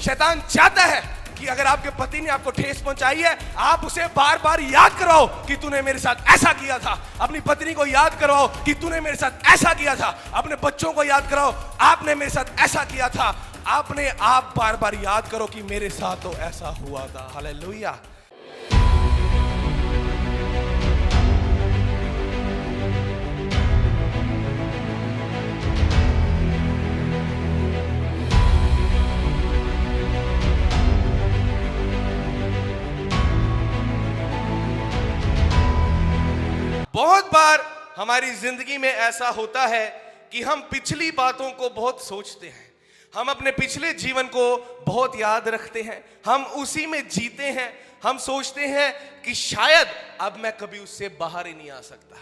शैतान चाहता है कि अगर आपके पति ने आपको ठेस पहुंचाई है, आप उसे बार बार याद करवाओ कि तूने मेरे साथ ऐसा किया था। अपनी पत्नी को याद करवाओ कि तूने मेरे साथ ऐसा किया था। अपने बच्चों को याद कराओ, आपने मेरे साथ ऐसा किया था। आप बार बार याद करो कि मेरे साथ तो ऐसा हुआ था। हालेलुया। बहुत बार हमारी जिंदगी में ऐसा होता है कि हम पिछली बातों को बहुत सोचते हैं, हम अपने पिछले जीवन को बहुत याद रखते हैं, हम उसी में जीते हैं। हम सोचते हैं कि शायद अब मैं कभी उससे बाहर ही नहीं आ सकता।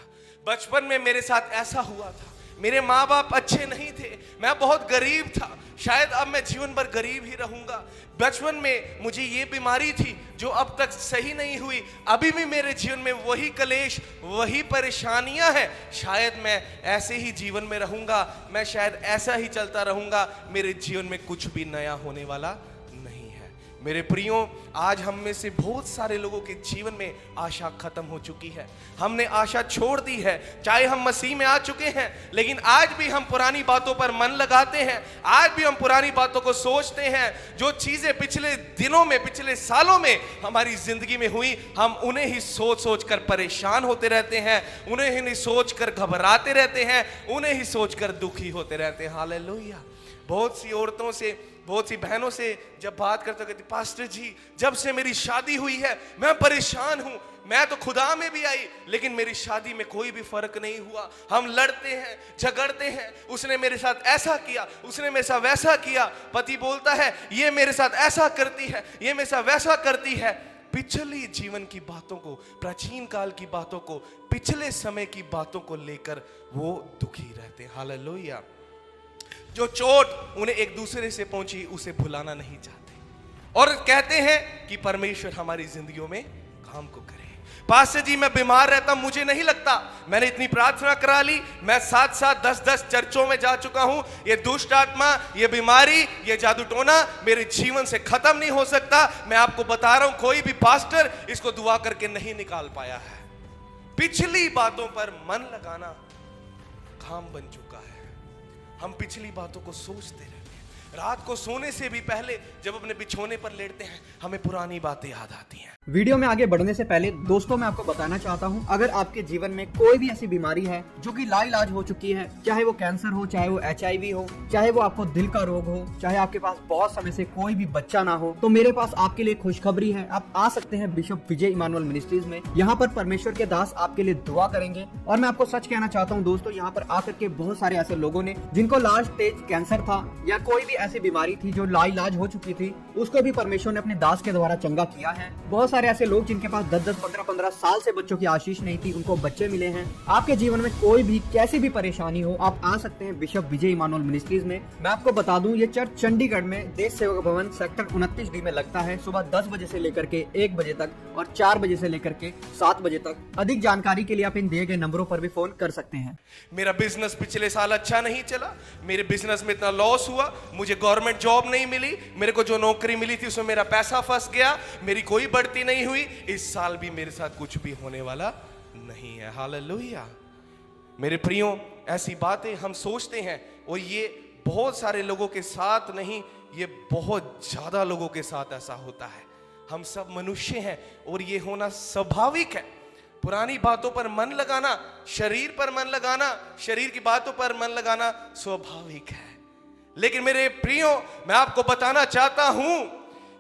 बचपन में मेरे साथ ऐसा हुआ था, मेरे माँ बाप अच्छे नहीं थे, मैं बहुत गरीब था, शायद अब मैं जीवन भर गरीब ही रहूंगा। बचपन में मुझे ये बीमारी थी जो अब तक सही नहीं हुई, अभी भी मेरे जीवन में वही कलेश, वही परेशानियां हैं। शायद मैं ऐसे ही जीवन में रहूंगा, मैं शायद ऐसा ही चलता रहूंगा, मेरे जीवन में कुछ भी नया होने वाला नहीं है। मेरे प्रियो, आज हम में से बहुत सारे लोगों के जीवन में आशा खत्म हो चुकी है। हमने आशा छोड़ दी है। चाहे हम मसीह में आ चुके हैं, लेकिन आज भी हम पुरानी बातों पर मन लगाते हैं। आज भी हम पुरानी बातों को सोचते हैं। जो चीजें पिछले दिनों में, पिछले सालों में हमारी जिंदगी में हुई, हम उन्हें ही सोच सोच कर परेशान होते रहते हैं, उन्हें ही सोच कर घबराते रहते हैं, उन्हें ही सोच कर दुखी होते रहते हैं। हालेलुया। बहुत सी औरतों से, बहुत सी बहनों से जब बात करते कहती, पास्टर जी, जब से मेरी शादी हुई है मैं परेशान हूं। मैं तो खुदा में भी आई, लेकिन मेरी शादी में कोई भी फर्क नहीं हुआ। हम लड़ते हैं, झगड़ते हैं, उसने मेरे साथ ऐसा किया, उसने मेरे साथ वैसा किया। पति बोलता है ये मेरे साथ ऐसा करती है, ये मेरे साथ वैसा करती है। पिछली जीवन की बातों को, प्राचीन काल की बातों को, पिछले समय की बातों को लेकर वो दुखी रहते हैं। हालेलुया। जो चोट उन्हें एक दूसरे से पहुंची, उसे भुलाना नहीं चाहते और कहते हैं कि परमेश्वर हमारी जिंदगियों में काम को करे। पास्टर जी, मैं बीमार रहता, मुझे नहीं लगता, मैंने इतनी प्रार्थना करा ली, मैं 7-7, 10-10 चर्चों में जा चुका हूं, ये दुष्ट आत्मा, ये बीमारी, ये जादू टोना मेरे जीवन से खत्म नहीं हो सकता। मैं आपको बता रहा हूं, कोई भी पास्टर इसको दुआ करके नहीं निकाल पाया है। पिछली बातों पर मन लगाना काम बन चुका है। हम पिछली बातों को सोचते रहते हैं। रात को सोने से भी पहले जब अपने बिछोने पर लेटते हैं, हमें पुरानी बातें याद आती हैं। वीडियो में आगे बढ़ने से पहले दोस्तों मैं आपको बताना चाहता हूं, अगर आपके जीवन में कोई भी ऐसी बीमारी है जो कि लाइलाज हो चुकी है, चाहे वो कैंसर हो, चाहे वो HIV हो, चाहे वो आपको दिल का रोग हो, चाहे आपके पास बहुत समय से कोई भी बच्चा ना हो, तो मेरे पास आपके लिए खुशखबरी है। आप आ सकते हैं बिशप विजय इमानुअल मिनिस्ट्रीज में। यहाँ पर परमेश्वर के दास आपके लिए दुआ करेंगे। और मैं आपको सच कहना चाहता हूँ दोस्तों, यहाँ पर आकर के बहुत सारे ऐसे लोगों ने जिनको लास्ट स्टेज कैंसर था या कोई भी ऐसी बीमारी थी जो लाइलाज हो चुकी थी, उसको भी परमेश्वर ने अपने दास के द्वारा चंगा किया है। बहुत सारे ऐसे लोग जिनके पास 10-10, 15-15 साल से बच्चों की आशीष नहीं थी, उनको बच्चे मिले हैं। आपके जीवन में कोई भी कैसी भी परेशानी हो, आप आ सकते हैं बिशप विजय इमानुअल मिनिस्ट्रीज में। मैं आपको बता दूं, ये चर्च चंडीगढ़ में देश सेवक भवन सेक्टर 29D में लगता है। सुबह 10 बजे से लेकर के 1 बजे तक और 4 बजे से लेकर के 7 बजे तक। अधिक जानकारी के लिए आप इन दिए गए नंबरों पर भी फोन कर सकते हैं। मेरा बिजनेस पिछले साल अच्छा नहीं चला, मेरे बिजनेस में इतना लॉस हुआ, मुझे गवर्नमेंट जॉब नहीं मिली, मेरे को जो नौकरी मिली थी उसमें मेरा पैसा फंस गया, मेरी कोई बढ़ती नहीं हुई, इस साल भी मेरे साथ कुछ भी होने वाला नहीं है। हालेलुया। मेरे प्रियो, ऐसी बातें हम सोचते हैं और ये बहुत सारे लोगों के साथ नहीं, ये बहुत ज्यादा लोगों के साथ ऐसा होता है। हम सब मनुष्य हैं और ये होना स्वाभाविक है। पुरानी बातों पर मन लगाना, शरीर पर मन लगाना, शरीर की बातों पर मन लगाना स्वाभाविक है। लेकिन मेरे प्रियो, मैं आपको बताना चाहता हूं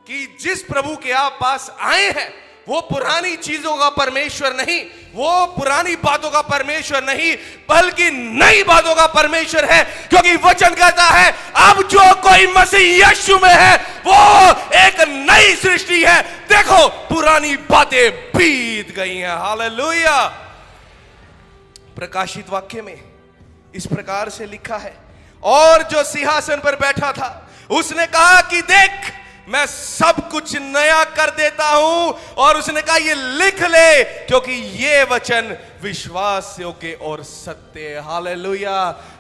कि जिस प्रभु के आप पास आए हैं, वो पुरानी चीजों का परमेश्वर नहीं, वो पुरानी बातों का परमेश्वर नहीं, बल्कि नई बातों का परमेश्वर है। क्योंकि वचन कहता है, अब जो कोई मसीह यीशु में है वो एक नई सृष्टि है, देखो पुरानी बातें बीत गई हैं। हालेलुया। प्रकाशित वाक्य में इस प्रकार से लिखा है, और जो सिंहासन पर बैठा था उसने कहा कि देख, मैं सब कुछ नया कर देता हूं। और उसने कहा ये लिख ले, क्योंकि ये वचन विश्वास योग्य और सत्य है। हालेलुया।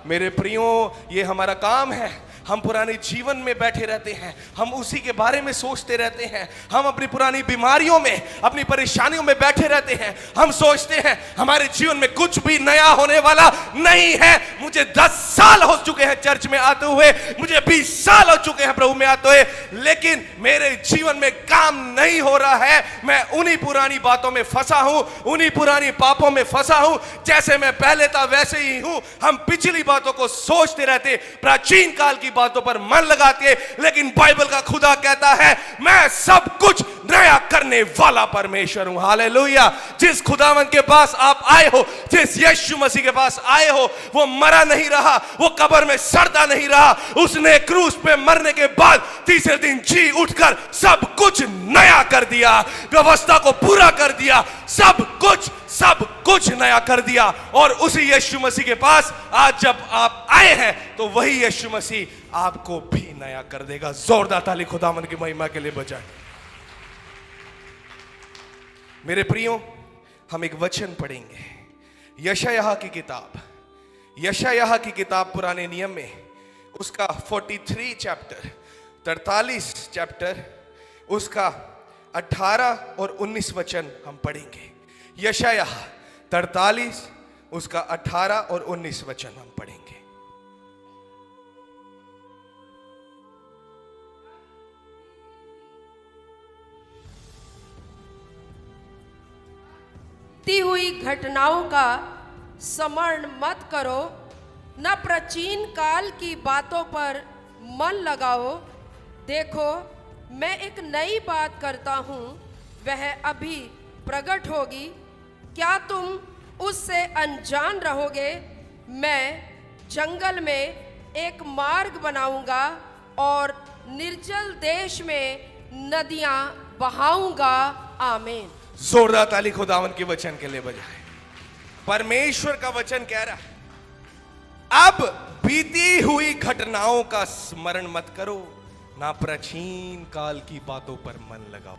मेरे प्रियो, ये हमारा काम है। हम पुराने जीवन में बैठे रहते हैं, हम उसी के बारे में सोचते रहते हैं, हम अपनी पुरानी बीमारियों में, अपनी परेशानियों में बैठे रहते हैं। हम सोचते हैं हमारे जीवन में कुछ भी नया होने वाला नहीं है। मुझे 10 साल हो चुके हैं चर्च में आते हुए, मुझे 20 साल हो चुके हैं प्रभु में आते हुए, लेकिन मेरे जीवन में काम नहीं हो रहा है। मैं उन्हीं पुरानी बातों में फंसा हूं, उन्हीं पुरानी पापों में फंसा हूं। जैसे मैं पहले था वैसे ही हूं। हम पिछली बातों को सोचते रहते, प्राचीन काल की बातों पर मन लगाते, लेकिन बाइबल का खुदा कहता है मैं सब कुछ नया करने वाला परमेश्वर हूं। हालेलुया। जिस खुदावन के पास आप आए हो, जिस यीशु मसीह के पास आए हो, वो मरा नहीं रहा, वो कब्र में सड़ता नहीं रहा। उसने क्रूस पे मरने के बाद तीसरे दिन जी उठकर सब कुछ नया कर दिया, व्यवस्था को पूरा कर दिया, सब कुछ नया कर दिया। और उसी यीशु मसीह के पास आज जब आप आए हैं तो वही यीशु मसीह आपको भी नया कर देगा। जोरदार ताली खुदावन की महिमा के लिए बजाएं। मेरे प्रियो, हम एक वचन पढ़ेंगे, यशायाह की किताब, यशायाह की किताब पुराने नियम में, उसका 43 चैप्टर, 43 चैप्टर, उसका 18 और 19 वचन हम पढ़ेंगे। यशायाह 43, उसका 18 और 19 वचन हम पढ़ेंगे। बीती हुई घटनाओं का स्मरण मत करो, न प्राचीन काल की बातों पर मन लगाओ। देखो, मैं एक नई बात करता हूँ, वह अभी प्रकट होगी, क्या तुम उससे अनजान रहोगे? मैं जंगल में एक मार्ग बनाऊंगा और निर्जल देश में नदियां बहाऊंगा। आमीन। जोरदार ताली खुदावन के वचन के लिए बजाएं। परमेश्वर का वचन कह रहा है अब बीती हुई घटनाओं का स्मरण मत करो, ना प्राचीन काल की बातों पर मन लगाओ।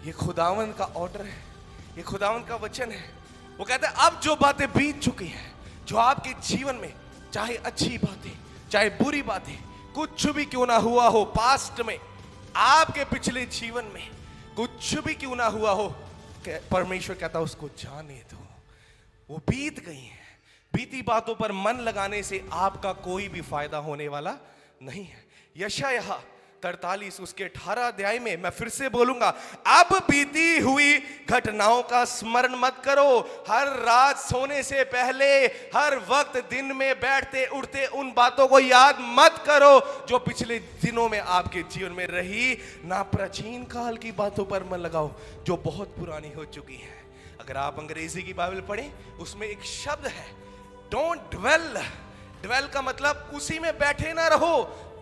ये खुदावन का ऑर्डर है, ये खुदावन का वचन है। वो कहता है अब जो बातें बीत चुकी हैं, जो आपके जीवन में, चाहे अच्छी बातें चाहे बुरी बातें, कुछ भी क्यों ना हुआ हो, पास्ट में, आपके पिछले जीवन में कुछ भी क्यों ना हुआ हो, परमेश्वर कहता है उसको जाने दो, वो बीत गई हैं। बीती बातों पर मन लगाने से आपका कोई भी फायदा होने वाला नहीं है। यशायाह 43 उसके 18 अध्याय में मैं फिर से बोलूंगा, अब बीती हुई घटनाओं का स्मरण मत करो। हर रात सोने से पहले, हर वक्त दिन में बैठते उठते उन बातों को याद मत करो जो पिछले दिनों में आपके जीवन में रही। ना प्राचीन काल की बातों पर मन लगाओ जो बहुत पुरानी हो चुकी है। अगर आप अंग्रेजी की बाइबल पढ़ें, उसमें एक शब्द है डोंट ड्वेल। ड्वेल का मतलब उसी में बैठे ना रहो,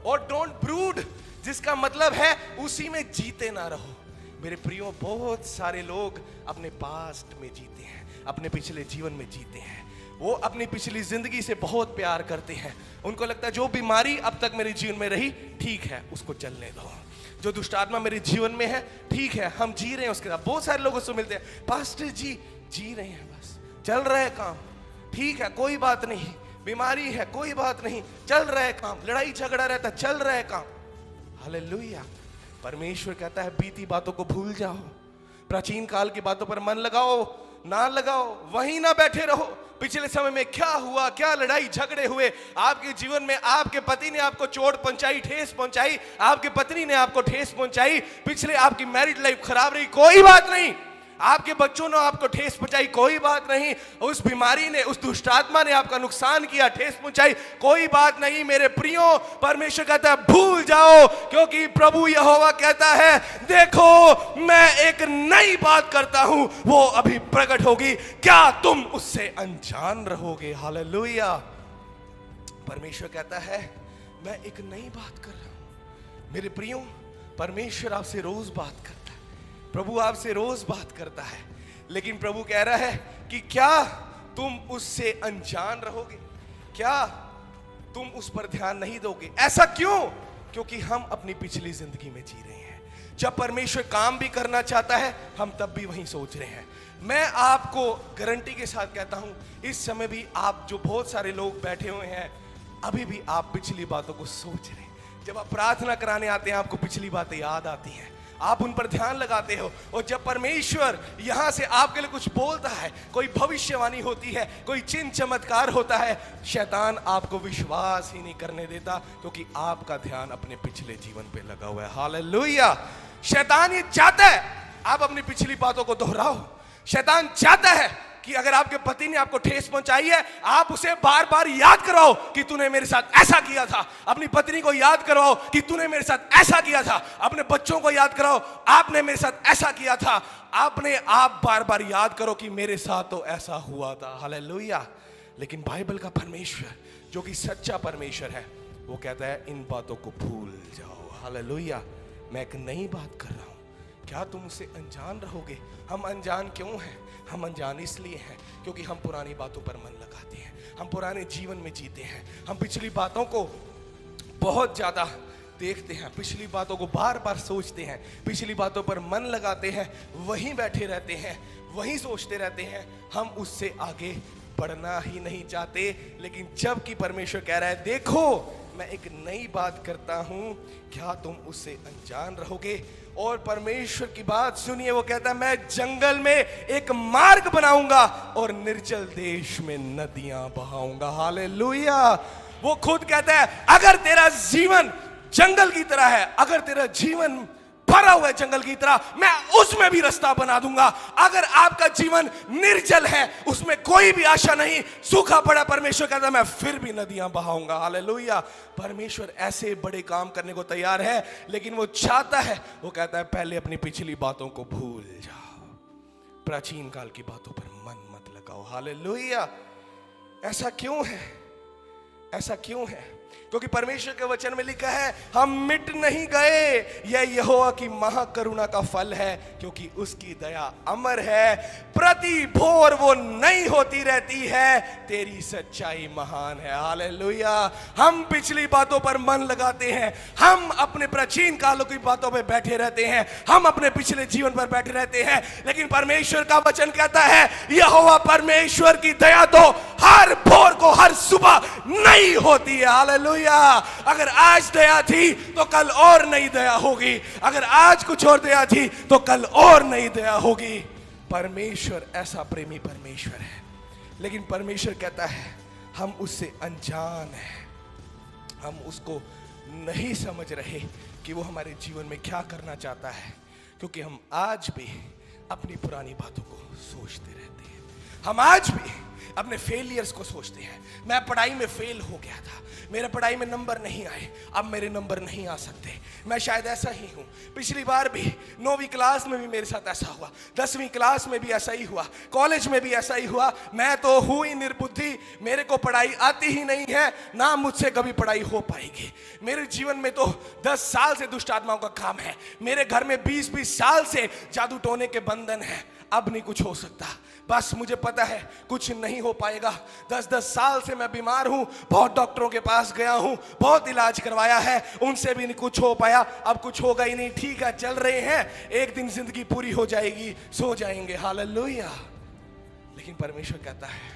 और डोंट ब्रूड जिसका मतलब है उसी में जीते ना रहो। मेरे प्रियो, बहुत सारे लोग अपने पास्ट में जीते हैं, अपने पिछले जीवन में जीते हैं। वो अपनी पिछली जिंदगी से बहुत प्यार करते हैं। उनको लगता है जो बीमारी अब तक मेरे जीवन में रही ठीक है, उसको चलने दो। जो दुष्ट आत्मा मेरे जीवन में है ठीक है, हम जी रहे हैं उसके साथ। बहुत सारे लोगों से मिलते हैं, पास्टर जी रहे हैं, बस चल रहा है काम, ठीक है कोई बात नहीं, बीमारी है कोई बात नहीं, चल रहा है काम, लड़ाई झगड़ा रहता है, चल रहा है काम। हालेलुया। परमेश्वर कहता है बीती बातों को भूल जाओ, प्राचीन काल की बातों पर मन लगाओ ना लगाओ, वहीं ना बैठे रहो। पिछले समय में क्या हुआ, क्या लड़ाई झगड़े हुए आपके जीवन में, आपके पति ने आपको चोट पहुंचाई, ठेस पहुंचाई, आपके पत्नी ने आपको ठेस पहुंचाई, पिछले आपकी मैरिड लाइफ खराब रही, कोई बात नहीं। आपके बच्चों ने आपको ठेस पहुंचाई, कोई बात नहीं। उस बीमारी ने, उस दुष्ट आत्मा ने आपका नुकसान किया, ठेस पहुंचाई, कोई बात नहीं। मेरे प्रियो, परमेश्वर कहता है भूल जाओ, क्योंकि प्रभु यहोवा कहता है देखो मैं एक नई बात करता हूं, वो अभी प्रकट होगी, क्या तुम उससे अनजान रहोगे? हालेलुया। परमेश्वर कहता है मैं एक नई बात कर रहा हूं। मेरे प्रियो, परमेश्वर आपसे रोज बात करता है, प्रभु आपसे रोज बात करता है, लेकिन प्रभु कह रहा है कि क्या तुम उससे अनजान रहोगे? क्या तुम उस पर ध्यान नहीं दोगे? ऐसा क्यों? क्योंकि हम अपनी पिछली जिंदगी में जी रहे हैं। जब परमेश्वर काम भी करना चाहता है, हम तब भी वही सोच रहे हैं। मैं आपको गारंटी के साथ कहता हूं, इस समय भी आप जो बहुत सारे लोग बैठे हुए हैं, अभी भी आप पिछली बातों को सोच रहे हैं, जब आप प्रार्थना कराने आते हैं आपको पिछली बातें याद आती हैं, आप उन पर ध्यान लगाते हो। और जब परमेश्वर यहाँ से आपके लिए कुछ बोलता है, कोई भविष्यवाणी होती है, कोई चिन्ह चमत्कार होता है, शैतान आपको विश्वास ही नहीं करने देता, क्योंकि आपका ध्यान अपने पिछले जीवन पे लगा हुआ है। हालेलुया। शैतान ये चाहता है आप अपनी पिछली बातों को दोहराओ। शैतान चाहता है कि अगर आपके पति ने आपको ठेस पहुंचाई है, आप उसे बार बार याद कराओ कि तूने मेरे साथ ऐसा किया था। अपनी पत्नी को याद कराओ कि तूने मेरे साथ ऐसा किया था। अपने बच्चों को याद कराओ, आपने मेरे साथ ऐसा किया था। आप बार बार याद करो कि मेरे साथ तो ऐसा हुआ था। हालेलुया। लेकिन बाइबल का परमेश्वर जो कि सच्चा परमेश्वर है, वो कहता है इन बातों को भूल जाओ। हालेलुया। मैं एक नई बात कर रहा हूं, क्या तुम उसे अनजान रहोगे? हम अनजान क्यों हैं? हम अनजान इसलिए हैं क्योंकि हम पुरानी बातों पर मन लगाते हैं, हम पुराने जीवन में जीते हैं, हम पिछली बातों को बहुत ज्यादा देखते हैं, पिछली बातों को बार बार सोचते हैं, पिछली बातों पर मन लगाते हैं, वहीं बैठे रहते हैं, वहीं सोचते रहते हैं। हम उससे आगे बढ़ना ही नहीं चाहते। लेकिन जब कि परमेश्वर कह रहा है देखो मैं एक नई बात करता हूं, क्या तुम उससे अनजान रहोगे? और परमेश्वर की बात सुनिए, वो कहता है मैं जंगल में एक मार्ग बनाऊंगा और निर्जल देश में नदियां बहाऊंगा। हालेलुया। वो खुद कहता है अगर तेरा जीवन जंगल की तरह है, अगर तेरा जीवन भरा हुआ है जंगल की तरह, मैं उसमें भी रास्ता बना दूंगा। अगर आपका जीवन निर्जल है, उसमें कोई भी आशा नहीं, सूखा पड़ा, परमेश्वर कहता है मैं फिर भी नदियां बहाऊंगा। हालेलुया। परमेश्वर ऐसे बड़े काम करने को तैयार है, लेकिन वो चाहता है, वो कहता है पहले अपनी पिछली बातों को भूल जाओ, प्राचीन काल की बातों पर मन मत लगाओ। हालेलुया। ऐसा क्यों है? ऐसा क्यों है? क्योंकि परमेश्वर के वचन में लिखा है हम मिट नहीं गए, यह यहोवा की महाकरुणा का फल है, क्योंकि उसकी दया अमर है, प्रति भोर वो नई होती रहती है, तेरी सच्चाई महान है। हालेलुया। हम पिछली बातों पर मन लगाते हैं, हम अपने प्राचीन कालों की बातों पे बैठे रहते हैं, हम अपने पिछले जीवन पर बैठे रहते हैं, लेकिन परमेश्वर का वचन कहता है यहोवा परमेश्वर की दया तो हर भोर को, हर सुबह नई होती है। हालेलुया। अगर आज दया थी तो कल और नई दया होगी, अगर आज कुछ और दया थी तो कल और नई दया होगी। परमेश्वर ऐसा प्रेमी परमेश्वर है, लेकिन परमेश्वर कहता है हम उससे अनजान हैं, हम उसको नहीं समझ रहे कि वो हमारे जीवन में क्या करना चाहता है, क्योंकि हम आज भी अपनी पुरानी बातों को सोचते रहते हैं, हम आज भी अपने फेलियर्स को सोचते हैं। मैं पढ़ाई में फेल हो गया था, मेरे पढ़ाई में नंबर नहीं आए, अब मेरे नंबर नहीं आ सकते, मैं शायद ऐसा ही हूँ। पिछली बार भी 9वीं क्लास में भी मेरे साथ ऐसा हुआ, 10वीं क्लास में भी ऐसा ही हुआ, कॉलेज में भी ऐसा ही हुआ। मैं तो हूँ ही निर्बुद्धि, मेरे को पढ़ाई आती ही नहीं है, ना मुझसे कभी पढ़ाई हो पाएगी। मेरे जीवन में तो 10 साल से दुष्ट आत्माओं का काम है, मेरे घर में 20-20 साल से जादू टोने के बंधन है, अब नहीं कुछ हो सकता, बस मुझे पता है कुछ नहीं हो पाएगा। 10-10 साल से मैं बीमार हूं, बहुत डॉक्टरों के पास गया हूं, बहुत इलाज करवाया है, उनसे भी नहीं कुछ हो पाया, अब कुछ होगा ही नहीं, ठीक है चल रहे हैं, एक दिन जिंदगी पूरी हो जाएगी, सो जाएंगे। हालेलुया। लेकिन परमेश्वर कहता है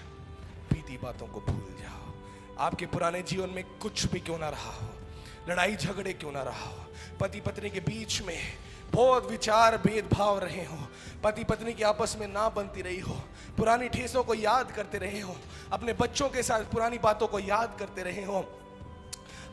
बीती बातों को भूल जाओ। आपके पुराने जीवन में कुछ भी क्यों ना रहा हो, लड़ाई झगड़े क्यों ना रहा हो, पति पत्नी के बीच में बहुत विचार भेदभाव रहे हो, पति पत्नी की आपस में ना बनती रही हो, पुरानी ठेसों को याद करते रहे हो, अपने बच्चों के साथ पुरानी बातों को याद करते रहे हो,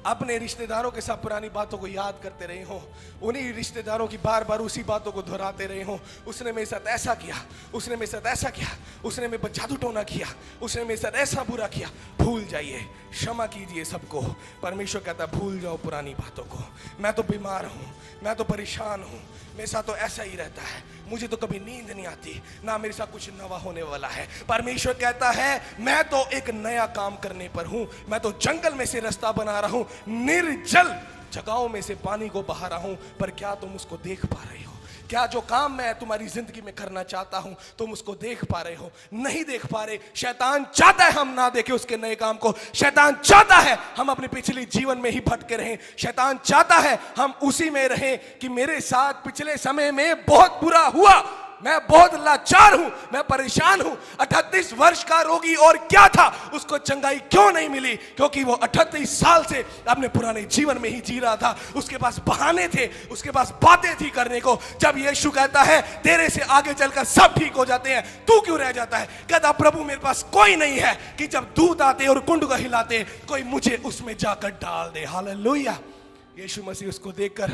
अपने रिश्तेदारों के साथ पुरानी बातों को याद करते रहे हो, उन्हीं रिश्तेदारों की बार बार उसी बातों को दोहराते रहे हो, उसने मेरे साथ ऐसा किया, उसने मेरे साथ ऐसा किया, उसने मेरे पर जादू टोना किया, उसने मेरे साथ ऐसा बुरा किया। भूल जाइए, क्षमा कीजिए सबको। परमेश्वर कहता है भूल जाओ पुरानी बातों को। मैं तो बीमार हूँ, मैं तो परेशान हूँ, मेरे साथ तो ऐसा ही रहता है, मुझे तो कभी नींद नहीं आती, ना मेरे साथ कुछ नवा होने वाला है। परमेश्वर कहता है मैं तो एक नया काम करने पर हूं, मैं तो जंगल में से रास्ता बना रहा हूं, निर्जल जगहों में से पानी को बहा रहा हूं। पर क्या तुम उसको देख पा रहे हो? क्या जो काम मैं तुम्हारी जिंदगी में करना चाहता हूं तुम उसको देख पा रहे हो? नहीं देख पा रहे। शैतान चाहता है हम ना देखें उसके नए काम को, शैतान चाहता है हम अपने पिछले जीवन में ही भटके रहें, शैतान चाहता है हम उसी में रहें कि मेरे साथ पिछले समय में बहुत बुरा हुआ, मैं बहुत लाचार हूं, मैं परेशान हूं। 38 वर्ष का रोगी और क्या था, उसको चंगाई क्यों नहीं मिली? क्योंकि वो 38 साल से अपने पुराने जीवन में ही जी रहा था। उसके पास बहाने थे, उसके पास बातें थी करने को। जब यीशु कहता है तेरे से आगे चलकर सब ठीक हो जाते हैं, तू क्यों रह जाता है? कहता प्रभु मेरे पास कोई नहीं है कि जब दूत आते और कुंड को हिलाते कोई मुझे उसमें जाकर डाल दे। हालेलुया। यीशु मसीह उसको देखकर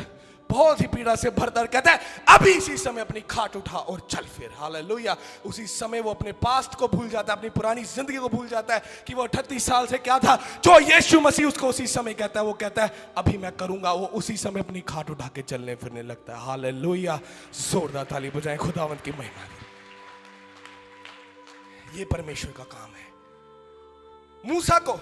बहुत ही पीड़ा से भरकर कहता है अभी इसी समय अपनी खाट उठा और चल फिर। हालेलुया। उसी समय वो अपने पास्ट को भूल जाता है, अपनी पुरानी जिंदगी को भूल जाता है कि वो 38 साल से क्या था। जो यीशु मसीह उसको उसी समय कहता है, वो कहता है अभी मैं करूंगा। वो उसी समय अपनी खाट उठा के चलने फिरने लगता है। हालेलुया। जोरदार ताली बजाएं खुदावंत की महिमा के। ये परमेश्वर का काम है। मूसा को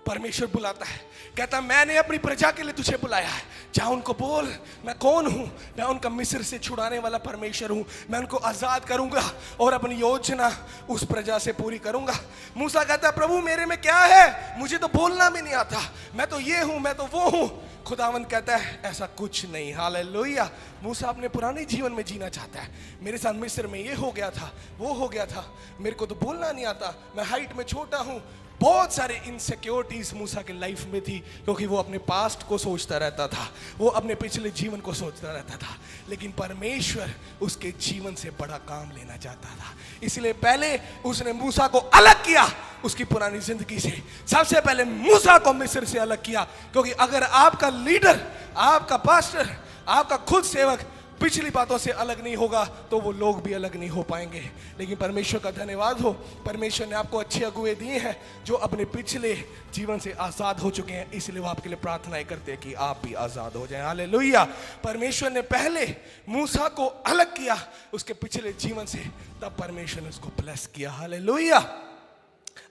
परमेश्वर बुलाता है, कहता मैंने अपनी प्रजा के लिए तुझे बुलाया है, जा उनको बोल मैं कौन हूं। मैं उनका मिस्र से छुड़ाने वाला परमेश्वर हूं। मैं उनको आजाद करूंगा और अपनी योजना उस प्रजा से पूरी करूंगा। मूसा कहता प्रभु मेरे में क्या है, मुझे तो बोलना भी नहीं आता, मैं तो ये हूं, मैं तो वो हूं। खुदावंद कहता है ऐसा कुछ नहीं। हालेलुया। मूसा अपने पुराने जीवन में जीना चाहता है। मेरे साथ मिस्र में ये हो गया था, वो हो गया था, मेरे को तो बोलना नहीं आता, मैं हाइट में छोटा हूं। बहुत सारे इनसिक्योरिटीज मूसा के लाइफ में थी, क्योंकि वो अपने पास्ट को सोचता रहता था, वो अपने पिछले जीवन को सोचता रहता था। लेकिन परमेश्वर उसके जीवन से बड़ा काम लेना चाहता था, इसलिए पहले उसने मूसा को अलग किया उसकी पुरानी जिंदगी से। सबसे पहले मूसा को मिस्र से अलग किया, क्योंकि अगर आपका लीडर, आपका पास्टर, आपका खुद सेवक पिछली बातों से अलग नहीं होगा तो वो लोग भी अलग नहीं हो पाएंगे। लेकिन परमेश्वर का धन्यवाद हो, परमेश्वर ने आपको अच्छे अगुए दिए हैं जो अपने पिछले जीवन से आजाद हो चुके हैं, इसलिए वो आपके लिए प्रार्थनाएं करते हैं कि आप भी आजाद हो जाएं। हालेलुया। परमेश्वर ने पहले मूसा को अलग किया उसके पिछले जीवन से, तब परमेश्वर ने उसको ब्लेस किया। हालेलुया।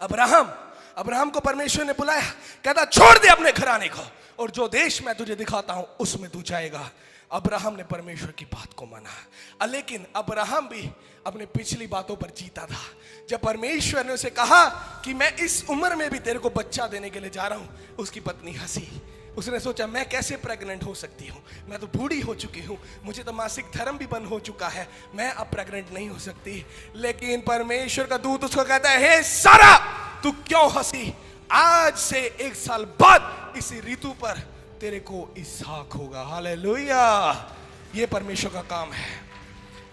अब्राहम को परमेश्वर ने बुलाया, कहता छोड़ दे अपने घराने को और जो देश मैं तुझे दिखाता हूं उसमें तू जाएगा। अब्राहम ने परमेश्वर की बात को माना, लेकिन अब्राहम भी अपने पिछली बातों पर जीता था। जब परमेश्वर ने उसे कहा कि मैं इस उम्र में भी तेरे को बच्चा देने के लिए जा रहा हूं, उसकी पत्नी हंसी। उसने सोचा मैं कैसे प्रेग्नेंट हो सकती हूँ, मैं तो बूढ़ी हो चुकी हूँ, मुझे तो मासिक धर्म भी बंद हो चुका है, मैं अब प्रेग्नेंट नहीं हो सकती। लेकिन परमेश्वर का दूत उसको कहता है हे सारा तू क्यों हंसी, आज से 1 साल बाद इसी ऋतु पर तेरे को इसहाक होगा। हालेलुया। ये परमेश्वर का काम है।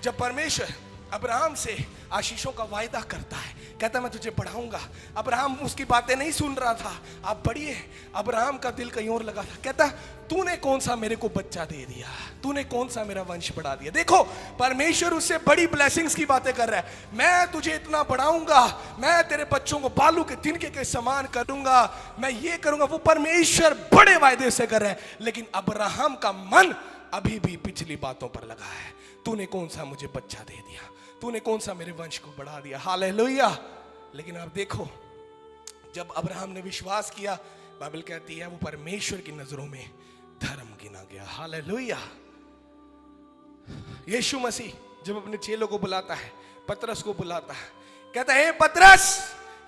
जब परमेश्वर अब्राहम से आशीषों का वायदा करता है, कहता मैं तुझे बढ़ाऊंगा। अब्राहम उसकी बातें नहीं सुन रहा था, आप बढ़िए। अब्राहम का दिल कहीं और लगा था, कहता तूने कौन सा मेरे को बच्चा दे दिया, तूने कौन सा मेरा वंश बढ़ा दिया। देखो परमेश्वर उससे बड़ी ब्लेसिंग्स की बातें कर रहा है, मैं तुझे इतना बढ़ाऊंगा, मैं तेरे बच्चों को बालू के तिनके के समान करूंगा, मैं ये करूंगा। वो परमेश्वर बड़े वायदे से कर रहा है, लेकिन अब्राहम का मन अभी भी पिछली बातों पर लगा है। तूने कौन सा मुझे बच्चा दे दिया, तूने कौन सा मेरे वंश को बढ़ा दिया। हालेलुया। लेकिन आप देखो जब अब्राहम ने विश्वास किया, बाइबल कहती है वो परमेश्वर की नजरों में धर्म गिना गया। हालेलुया। यीशु मसीह जब अपने चेलों को बुलाता है, पतरस को बुलाता है, कहता है पतरस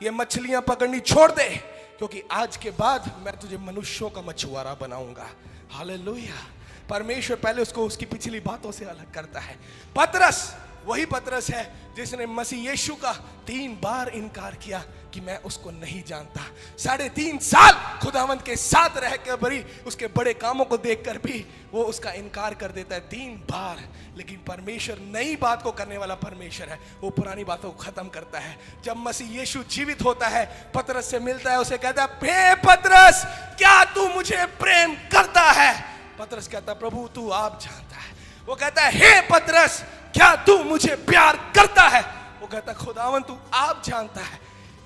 ये मछलियां पकड़नी छोड़ दे, क्योंकि आज के बाद मैं तुझे मनुष्यों का मछुआरा बनाऊंगा। हालेलुया। परमेश्वर पहले उसको उसकी पिछली बातों से अलग करता है। पतरस वही पतरस है जिसने मसीह यीशु का 3 बार इनकार किया कि मैं उसको नहीं जानता। 3.5 साल खुदावंत के साथ रहकर बड़ी उसके बड़े कामों को देखकर भी वो उसका इनकार कर देता है 3 बार। लेकिन परमेश्वर नई बात को करने वाला परमेश्वर है, वो पुरानी बातों को खत्म करता है। जब मसीह यीशु जीवित होता है, पतरस से मिलता है, उसे कहता है हे पतरस क्या तू मुझे प्रेम करता है। पतरस कहता प्रभु तू आप जानता है। वो कहता है हे पतरस क्या तू मुझे प्यार करता है। वो कहता खुदावन तू आप जानता है।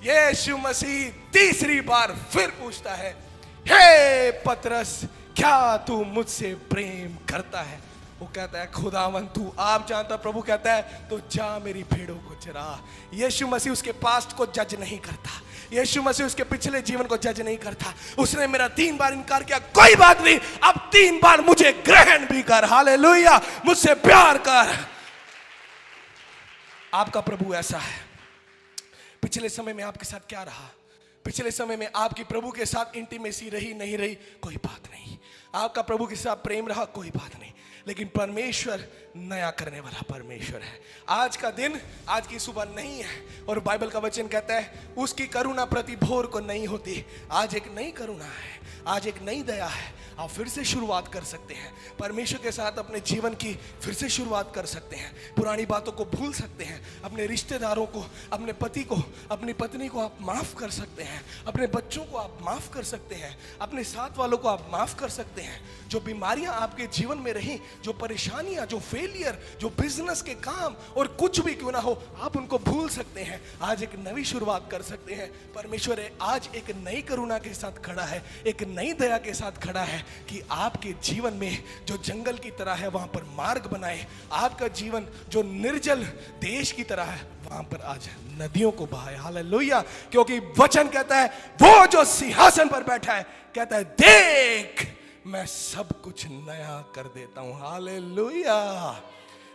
यीशु मसीह तीसरी बार फिर पूछता है हे पतरस क्या तू मुझसे प्रेम करता है। वो कहता है खुदावन तू आप जानता। प्रभु कहता है तो जा मेरी भेड़ों को चरा। यीशु मसीह उसके पास्ट को जज नहीं करता, यीशु मसीह उसके पिछले जीवन को जज नहीं करता। उसने मेरा 3 बार इनकार किया, कोई बात नहीं, अब 3 बार मुझे ग्रहण भी कर। हालेलुया। मुझसे प्यार कर। आपका प्रभु ऐसा है। पिछले समय में आपके साथ क्या रहा, पिछले समय में आपकी प्रभु के साथ इंटीमेसी रही नहीं रही, कोई बात नहीं। आपका प्रभु के साथ प्रेम रहा, कोई बात नहीं। लेकिन परमेश्वर नया करने वाला परमेश्वर है। आज का दिन, आज की सुबह नहीं है, और बाइबल का वचन कहता है उसकी करुणा प्रति भोर को नहीं होती। आज एक नई करुणा है, आज एक नई दया है। आप फिर से शुरुआत कर सकते हैं, परमेश्वर के साथ अपने जीवन की फिर से शुरुआत कर सकते हैं। पुरानी बातों को भूल सकते हैं, अपने रिश्तेदारों को, अपने पति को, अपनी पत्नी को आप माफ कर सकते हैं, अपने बच्चों को आप माफ कर सकते हैं, अपने साथ वालों को आप माफ कर सकते हैं। जो बीमारियां आपके जीवन में रही, जो परेशानियां, जो फेलियर, जो बिजनेस के काम और कुछ भी क्यों ना हो, आप उनको भूल सकते हैं। आज एक नई शुरुआत कर सकते हैं। परमेश्वर आज एक नई करुणा के साथ खड़ा है, एक नई दया के साथ खड़ा है कि आपके जीवन में जो जंगल की तरह है वहां पर मार्ग बनाए। आपका जीवन जो निर्जल देश की तरह है वहां पर आज नदियों को बहाए। हालेलुया। क्योंकि वचन कहता है वो जो सिंहासन पर बैठा है कहता है देख मैं सब कुछ नया कर देता हूं। हालेलुया।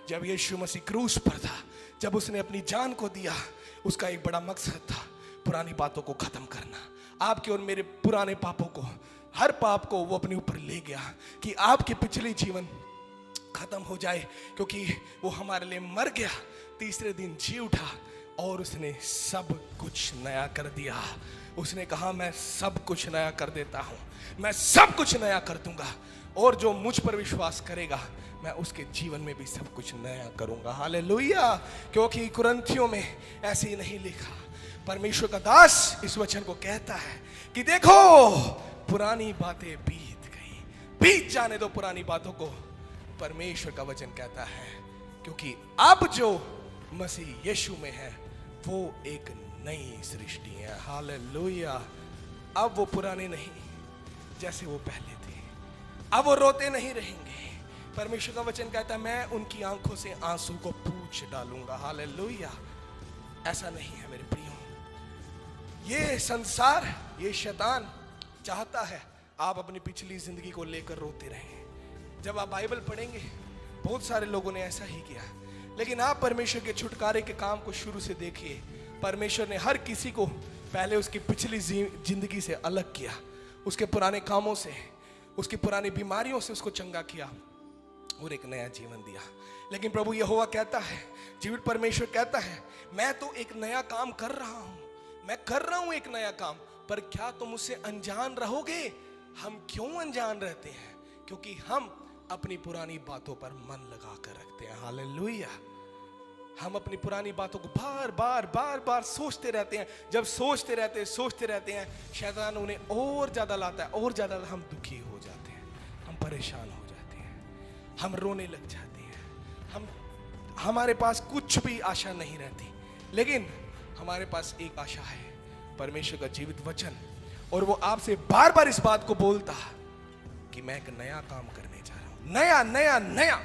जब यीशु मसीह क्रूस पर था, जब उसने अपनी जान को दिया, उसका एक बड़ा मकसद था पुरानी बातों को खत्म करना। आपके और मेरे पुराने पापों को, हर पाप को वो अपने ऊपर ले गया कि आपके पिछले जीवन खत्म हो जाए, क्योंकि वो हमारे लिए मर गया, तीसरे दिन जी उठा और उसने सब कुछ नया कर दिया। उसने कहा मैं सब कुछ नया कर देता हूं, मैं सब कुछ नया कर दूंगा, और जो मुझ पर विश्वास करेगा मैं उसके जीवन में भी सब कुछ नया करूंगा। हालेलुया। क्योंकि कुरिन्थियों में ऐसे ही नहीं लिखा। परमेश्वर का दास इस वचन को कहता है कि देखो पुरानी बातें बीत गई, बीत जाने दो पुरानी बातों को। परमेश्वर का वचन कहता है क्योंकि अब जो मसीह यीशु में है वो एक नई सृष्टि है। हालेलुया। अब वो पुराने नहीं जैसे वो पहले थे, अब वो रोते नहीं रहेंगे। परमेश्वर का वचन कहता है मैं उनकी आंखों से आंसू को पूछ डालूंगा। हालेलुया। ऐसा नहीं है मेरे प्रियो। ये संसार, ये शैतान चाहता है आप अपनी पिछली जिंदगी को लेकर रोते रहें। जब आप बाइबल पढ़ेंगे बहुत सारे लोगों ने ऐसा ही किया, लेकिन आप परमेश्वर के छुटकारे के काम को शुरू से देखिए। परमेश्वर ने हर किसी को पहले उसकी पिछली जिंदगी से अलग किया, उसके पुराने कामों से, उसकी पुरानी बीमारियों से उसको चंगा किया और एक नया जीवन दिया। लेकिन प्रभु यहोवा कहता है, जीवित परमेश्वर कहता है मैं तो एक नया काम कर रहा हूं, मैं कर रहा हूं एक नया काम, पर क्या तुम उससे अनजान रहोगे? हम क्यों अनजान रहते हैं? क्योंकि हम अपनी पुरानी बातों पर मन लगा कर रखते हैं। हालेलुया। हम अपनी पुरानी बातों को बार बार सोचते रहते हैं। जब सोचते रहते हैं शैतान उन्हें और ज्यादा लाता है, और ज्यादा हम दुखी हो जाते हैं, हम परेशान हो जाते हैं, हम रोने लग जाते हैं, हमारे पास कुछ भी आशा नहीं रहती। लेकिन हमारे पास एक आशा है, परमेश्वर का जीवित वचन, और वो आपसे बार बार इस बात को बोलता कि मैं एक नया काम करने जा रहा हूं। नया नया नया।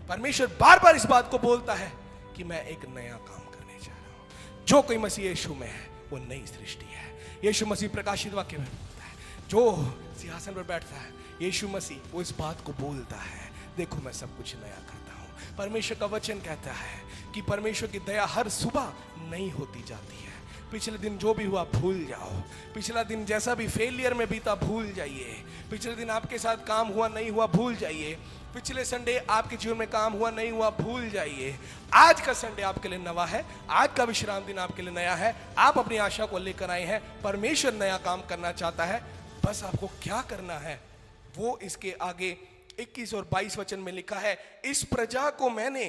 परमेश्वर बार बार इस बात को बोलता है कि मैं एक नया काम करने जा रहा हूं। जो कोई मसीह यीशु में है वो नई सृष्टि है। यीशु मसीह प्रकाशित वाक्य में बोलता है, जो सिंहासन पर बैठता है यीशु मसीह, वो इस बात को बोलता है देखो मैं सब कुछ नया करता हूं। परमेश्वर का वचन कहता है कि परमेश्वर की दया हर सुबह नई होती जाती है। पिछले दिन जो भी हुआ भूल जाओ, पिछला दिन जैसा भी फेलियर में बीता भूल जाइए, पिछले दिन आपके साथ काम हुआ नहीं हुआ भूल जाइए, पिछले संडे आपके जीवन में काम हुआ नहीं हुआ भूल जाइए। आज का संडे आपके लिए नवा है, आज का विश्राम दिन आपके लिए नया है। आप अपनी आशा को लेकर आए हैं, परमेश्वर नया काम करना चाहता है। बस आपको क्या करना है वो इसके आगे 21 और 22 वचन में लिखा है, इस प्रजा को मैंने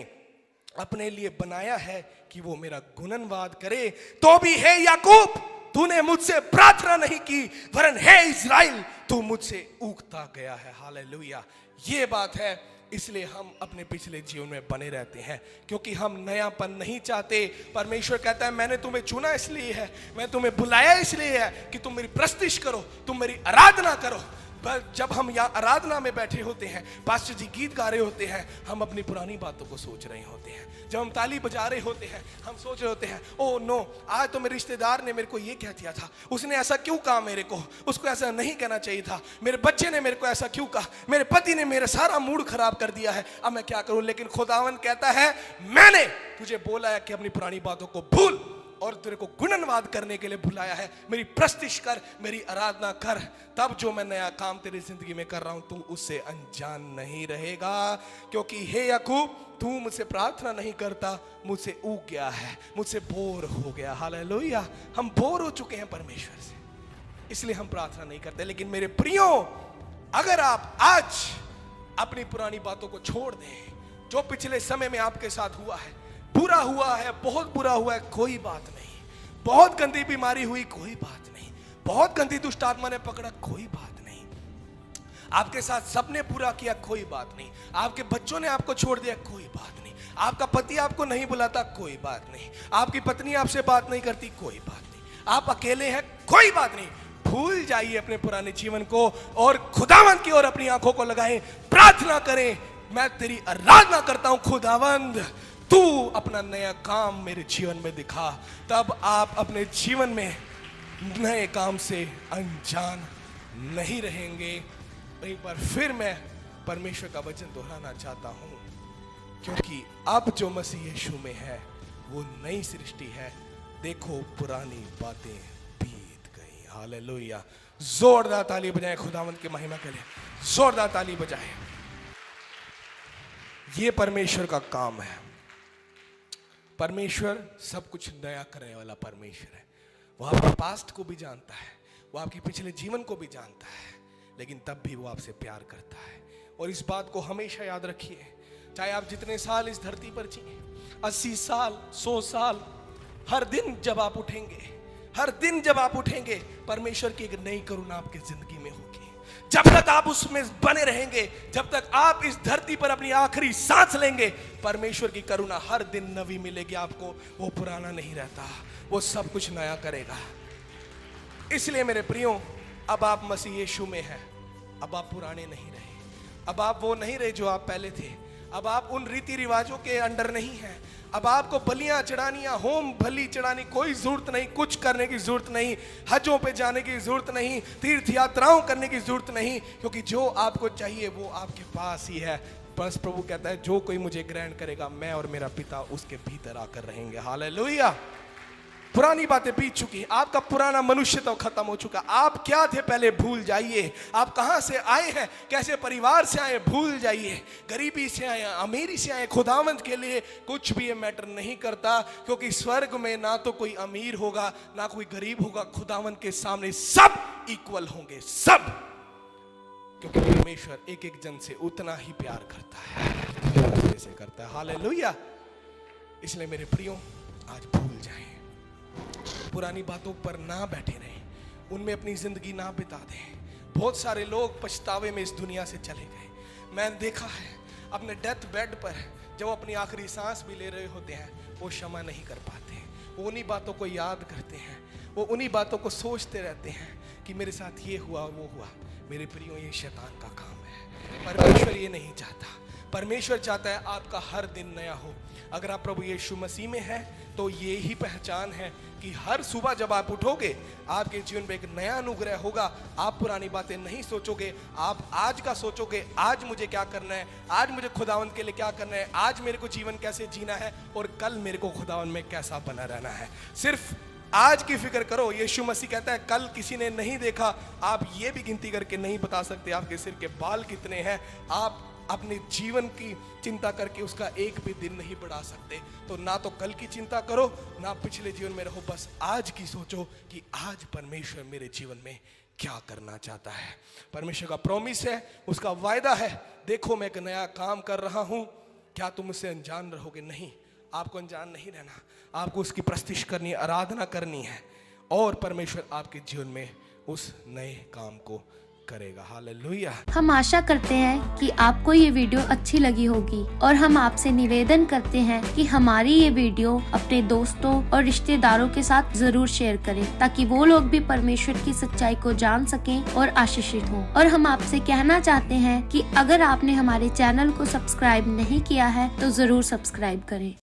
अपने लिए बनाया है कि वो मेरा गुणनवाद करे। तो भी है याकूब तूने मुझसे प्रार्थना नहीं की, वरन है इज़राइल तू मुझसे ऊगता गया है। हालेलुया। ये बात है, इसलिए हम अपने पिछले जीवन में बने रहते हैं, क्योंकि हम नयापन नहीं चाहते। परमेश्वर कहता है मैंने तुम्हें चुना इसलिए है, मैं तुम्हें बुलाया इसलिए है कि तुम मेरी प्रस्तिश करो, तुम मेरी आराधना करो। पर जब हम यहाँ आराधना में बैठे होते हैं, पास्टर जी गीत गा रहे होते हैं, हम अपनी पुरानी बातों को सोच रहे होते हैं। जब हम ताली बजा रहे होते हैं हम सोच रहे होते हैं ओ नो, आज तो मेरे रिश्तेदार ने मेरे को ये कह दिया था, उसने ऐसा क्यों कहा मेरे को, उसको ऐसा नहीं कहना चाहिए था, मेरे बच्चे ने मेरे को ऐसा क्यों कहा, मेरे पति ने मेरा सारा मूड खराब कर दिया है, अब मैं क्या करूं। लेकिन खुदावन कहता है मैंने तुझे बोला है कि अपनी पुरानी बातों को भूल और तेरे को गुणनवाद करने के लिए बुलाया है। मेरी प्रस्तुति कर, मेरी आराधना कर, तब जो मैं नया काम तेरी जिंदगी में कर रहा हूं तू उससे अनजान नहीं रहेगा। क्योंकि हे याकूब, तू मुझसे प्रार्थना नहीं करता, मुझसे ऊब गया है, मुझसे बोर हो गया। हालेलुया। हम बोर हो चुके हैं परमेश्वर से, इसलिए हम प्रार्थना नहीं करते। लेकिन मेरे प्रियो, अगर आप आज अपनी पुरानी बातों को छोड़ दें, जो पिछले समय में आपके साथ हुआ है, बुरा हुआ है, बहुत बुरा हुआ है, कोई बात नहीं। बहुत गंदी बीमारी हुई, कोई बात नहीं। बहुत गंदी दुष्ट आत्मा ने पकड़ा, कोई बात नहीं। आपके साथ सबने बुरा किया, कोई बात नहीं। आपके बच्चों ने आपको छोड़ दिया, कोई बात नहीं। आपका पति आपको नहीं बुलाता, कोई बात नहीं। आपकी पत्नी आपसे बात नहीं करती, कोई बात नहीं। आप अकेले हैं, कोई बात नहीं। भूल जाइए अपने पुराने जीवन को और खुदावंद की ओर अपनी आंखों को लगाएं, प्रार्थना करें। मैं तेरी आराधना करता हूं खुदावंद, तू अपना नया काम मेरे जीवन में दिखा। तब आप अपने जीवन में नए काम से अनजान नहीं रहेंगे। एक बार फिर मैं परमेश्वर का वचन दोहराना चाहता हूं, क्योंकि अब जो मसीह यीशु में है वो नई सृष्टि है। देखो पुरानी बातें बीत गई। हालेलुया। जोरदार ताली बजाएं खुदावंद की महिमा के लिए, जोरदार ताली बजाएं। ये परमेश्वर का काम है। परमेश्वर सब कुछ नया करने वाला परमेश्वर है। वो आपके पास्ट को भी जानता है, वो आपके पिछले जीवन को भी जानता है, लेकिन तब भी वो आपसे प्यार करता है। और इस बात को हमेशा याद रखिए, चाहे आप जितने साल इस धरती पर जिए, 80 साल, 100 साल, हर दिन जब आप उठेंगे, हर दिन जब आप उठेंगे, परमेश्वर की एक नई करुणा आपकी जिंदगी में होगी। जब तक आप उसमें बने रहेंगे, जब तक आप इस धरती पर अपनी आखिरी सांस लेंगे, परमेश्वर की करुणा हर दिन नवी मिलेगी आपको। वो पुराना नहीं रहता, वो सब कुछ नया करेगा। इसलिए मेरे प्रियो, अब आप मसीह यीशु में हैं, अब आप पुराने नहीं रहे, अब आप वो नहीं रहे जो आप पहले थे। अब आप उन रीति रिवाजों के अंडर नहीं हैं। अब आपको बलियां चढ़ानियां, होम बलि चढ़ानी कोई जरूरत नहीं, कुछ करने की जरूरत नहीं, हजों पे जाने की जरूरत नहीं, तीर्थ यात्राओं करने की जरूरत नहीं, क्योंकि जो आपको चाहिए वो आपके पास ही है। बस प्रभु कहता है, जो कोई मुझे ग्रहण करेगा, मैं और मेरा पिता उसके भीतर आकर रहेंगे। हालेलुया। पुरानी बातें बीत चुकी, आपका पुराना मनुष्य तो खत्म हो चुका। आप क्या थे पहले भूल जाइए। आप कहां से आए हैं, कैसे परिवार से आए, भूल जाइए। गरीबी से आए, अमीरी से आए, खुदावंद के लिए कुछ भी ये मैटर नहीं करता, क्योंकि स्वर्ग में ना तो कोई अमीर होगा ना कोई गरीब होगा। खुदावंद के सामने सब इक्वल होंगे, सब, क्योंकि परमेश्वर एक एक जन से उतना ही प्यार करता है जैसे करता है। हालेलुया। इसलिए मेरे प्रियो, आज भूल जाएं, पुरानी बातों पर ना बैठे रहें, उनमें अपनी जिंदगी ना बिता दें। बहुत सारे लोग पछतावे में इस दुनिया से चले गए। मैंने देखा है अपने डेथ बेड पर, जब वो अपनी आखिरी सांस भी ले रहे होते हैं, वो क्षमा नहीं कर पाते। वो उन्हीं बातों को याद करते हैं, वो उन्हीं बातों को सोचते रहते हैं कि मेरे साथ ये हुआ, वो हुआ। मेरे प्रियो, ये शैतान का काम है। परमेश्वर ये नहीं चाहता। परमेश्वर चाहता है आपका हर दिन नया हो। अगर आप प्रभु यीशु मसीह में हैं, तो ये ही पहचान है कि हर सुबह जब आप उठोगे, आपके जीवन में एक नया अनुग्रह होगा। आप पुरानी बातें नहीं सोचोगे, आप आज का सोचोगे। आज मुझे क्या करना है, आज मुझे खुदावंद के लिए क्या करना है, आज मेरे को जीवन कैसे जीना है, और कल मेरे को खुदावंद में कैसा बना रहना है। सिर्फ आज की फिक्र करो। यीशु मसीह कहता है, कल किसी ने नहीं देखा। आप ये भी गिनती करके नहीं बता सकते आपके सिर के बाल कितने हैं। आप अपने जीवन की चिंता करके उसका एक भी दिन नहीं बढ़ा सकते। तो ना तो कल की चिंता करो, ना पिछले जीवन में रहो, बस आज की सोचो कि आज परमेश्वर मेरे जीवन में क्या करना चाहता है। परमेश्वर का प्रॉमिस है, उसका वायदा है, देखो मैं एक नया काम कर रहा हूं, क्या तुम मुझसे अनजान रहोगे? नहीं, आपको अनजान नहीं रहना। आपको उसकी प्रस्तुति करनी है, आराधना करनी है, और परमेश्वर आपके जीवन में उस नए काम को करेगा। हालेलुया। हम आशा करते हैं कि आपको ये वीडियो अच्छी लगी होगी, और हम आपसे निवेदन करते हैं कि हमारी ये वीडियो अपने दोस्तों और रिश्तेदारों के साथ जरूर शेयर करें, ताकि वो लोग भी परमेश्वर की सच्चाई को जान सकें और आशीषित हों। और हम आपसे कहना चाहते हैं कि अगर आपने हमारे चैनल को सब्सक्राइब नहीं किया है, तो जरूर सब्सक्राइब करें।